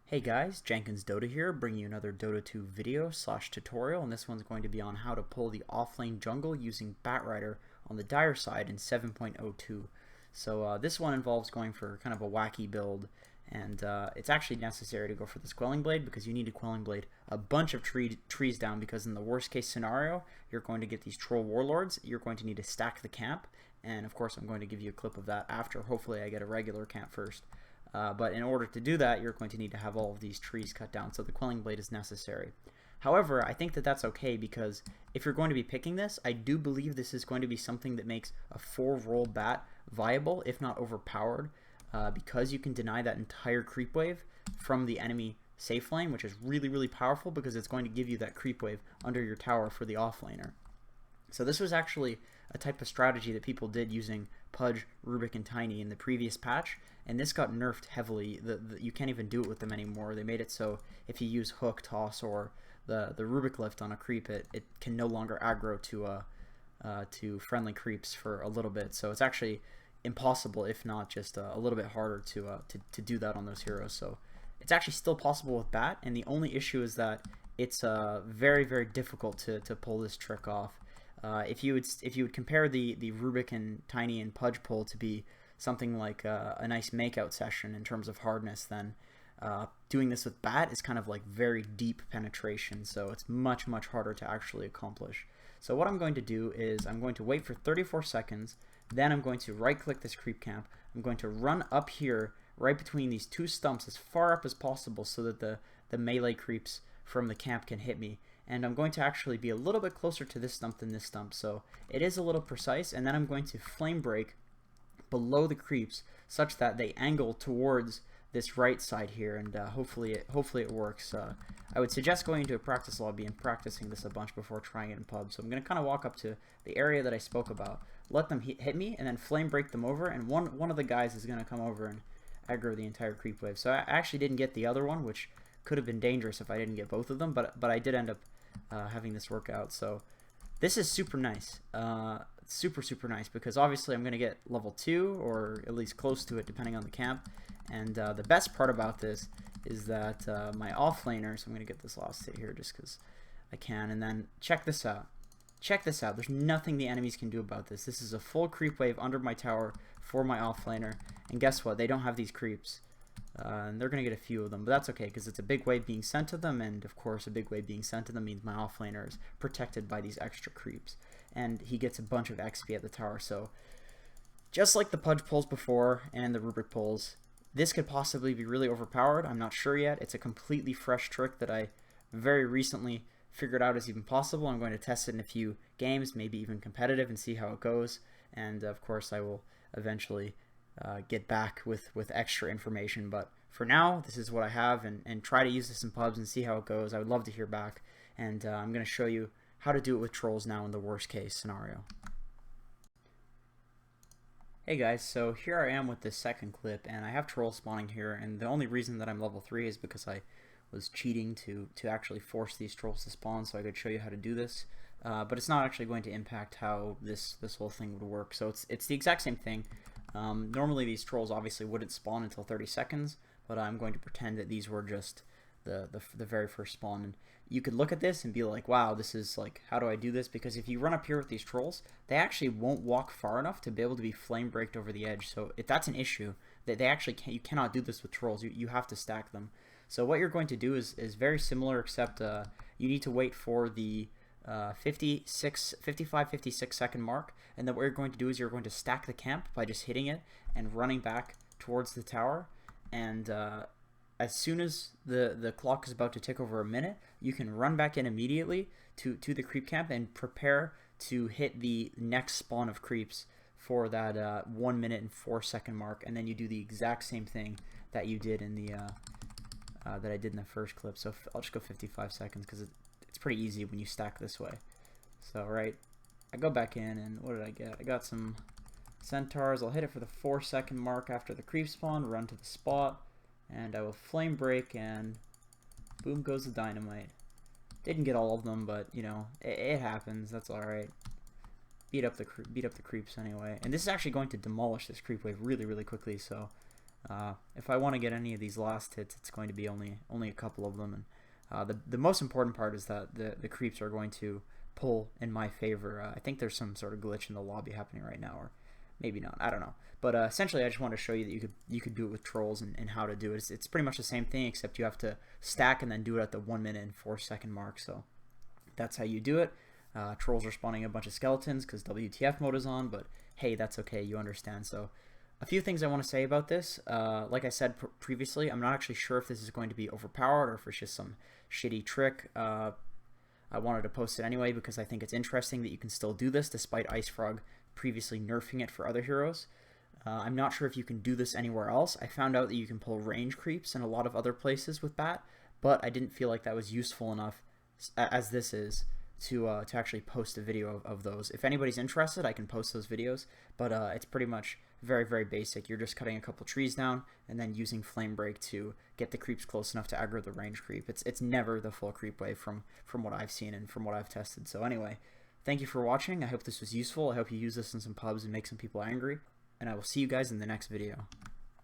Hey guys, Jenkins Dota here, bringing you another Dota 2 video / tutorial, and this one's going to be on how to pull the offlane jungle using Batrider on the dire side in 7.02. So this one involves going for kind of a wacky build, and it's actually necessary to go for this Quelling Blade because you need to Quelling Blade a bunch of trees down, because in the worst case scenario, you're going to get these troll warlords. You're going to need to stack the camp, and of course I'm going to give you a clip of that after. Hopefully I get a regular camp first. But in order to do that, you're going to need to have all of these trees cut down, so the Quelling Blade is necessary. However, I think that that's okay, because if you're going to be picking this, I do believe this is going to be something that makes a 4-role bat viable, if not overpowered, because you can deny that entire creep wave from the enemy safe lane, which is really, really powerful because it's going to give you that creep wave under your tower for the offlaner. So this was actually a type of strategy that people did using Pudge, Rubik, and Tiny in the previous patch, and this got nerfed heavily. You can't even do it with them anymore. They made it so if you use Hook, Toss, or the Rubik lift on a creep, it can no longer aggro to friendly creeps for a little bit. So it's actually impossible, if not just a little bit harder to do that on those heroes. So it's actually still possible with Bat, and the only issue is that it's very, very difficult to pull this trick off. If you would compare the Rubik and Tiny and Pudge pull to be something like a nice makeout session in terms of hardness, then doing this with Bat is kind of like very deep penetration, so it's much, much harder to actually accomplish. So what I'm going to do is I'm going to wait for 34 seconds, then I'm going to right click this creep camp. I'm going to run up here right between these two stumps as far up as possible so that the melee creeps from the camp can hit me. And I'm going to actually be a little bit closer to this stump than this stump, so it is a little precise. And then I'm going to flame break below the creeps such that they angle towards this right side here, and hopefully it works. I would suggest going into a practice lobby and practicing this a bunch before trying it in pub. So I'm going to kind of walk up to the area that I spoke about, let them hit me, and then flame break them over, and one of the guys is going to come over and aggro the entire creep wave. So I actually didn't get the other one, which could have been dangerous if I didn't get both of them, but I did end up having this work out. So this is super nice, super nice, because obviously I'm going to get level 2 or at least close to it depending on the camp. And the best part about this is that my offlaner, so I'm going to get this last hit here just because I can, and then check this out. Check this out. There's nothing the enemies can do about this. This is a full creep wave under my tower for my offlaner, and guess what? They don't have these creeps. And they're going to get a few of them, but that's okay because it's a big wave being sent to them, and of course a big wave being sent to them means my offlaner is protected by these extra creeps, and he gets a bunch of XP at the tower. So just like the Pudge pulls before and the Rubik pulls, this could possibly be really overpowered. I'm not sure yet. It's a completely fresh trick that I very recently figured out is even possible. I'm going to test it in a few games, maybe even competitive, and see how it goes. And of course I will eventually get back with extra information, but for now this is what I have, and try to use this in pubs and see how it goes. I would love to hear back, and I'm going to show you how to do it with trolls now in the worst case scenario. Hey guys, so here I am with this second clip, and I have trolls spawning here, and the only reason that I'm level 3 is because I was cheating to actually force these trolls to spawn so I could show you how to do this. But it's not actually going to impact how this whole thing would work, so it's the exact same thing. Normally these trolls obviously wouldn't spawn until 30 seconds, but I'm going to pretend that these were just the very first spawn. And you could look at this and be like, wow, this is like, how do I do this? Because if you run up here with these trolls, they actually won't walk far enough to be able to be flame braked over the edge. So if that's an issue, they actually you cannot do this with trolls. You have to stack them. So what you're going to do is very similar, except you need to wait for the 55-56 second mark, and then what you're going to do is you're going to stack the camp by just hitting it and running back towards the tower, and as soon as the clock is about to tick over a minute, you can run back in immediately to the creep camp and prepare to hit the next spawn of creeps for that 1 minute and 4 second mark, and then you do the exact same thing that you did in the that I did in the first clip. So I'll just go 55 seconds because it's pretty easy when you stack this way. So right, I go back in, and what did I get? I got some centaurs. I'll hit it for the 4 second mark after the creep spawn, run to the spot, and I will flame break, and boom goes the dynamite. Didn't get all of them, but you know, it happens. That's all right. Beat up the creeps anyway. And this is actually going to demolish this creep wave really, really quickly. So If I want to get any of these last hits, it's going to be only a couple of them. And the most important part is that the creeps are going to pull in my favor. I think there's some sort of glitch in the lobby happening right now, or maybe not. I don't know. But essentially, I just want to show you that you could do it with trolls and how to do it. It's pretty much the same thing, except you have to stack and then do it at the 1 minute and 4 second mark. So that's how you do it. Trolls are spawning a bunch of skeletons because WTF mode is on, but hey, that's okay. You understand. So a few things I want to say about this. Like I said previously, I'm not actually sure if this is going to be overpowered or if it's just some shitty trick. I wanted to post it anyway because I think it's interesting that you can still do this despite Ice Frog previously nerfing it for other heroes. I'm not sure if you can do this anywhere else. I found out that you can pull range creeps in a lot of other places with Bat, but I didn't feel like that was useful enough, as this is, to actually post a video of those. If anybody's interested, I can post those videos, but it's pretty much very, very basic. You're just cutting a couple trees down and then using Flame Break to get the creeps close enough to aggro the range creep. It's never the full creep wave from what I've seen and from what I've tested. So anyway, thank you for watching. I hope this was useful. I hope you use this in some pubs and make some people angry. And I will see you guys in the next video.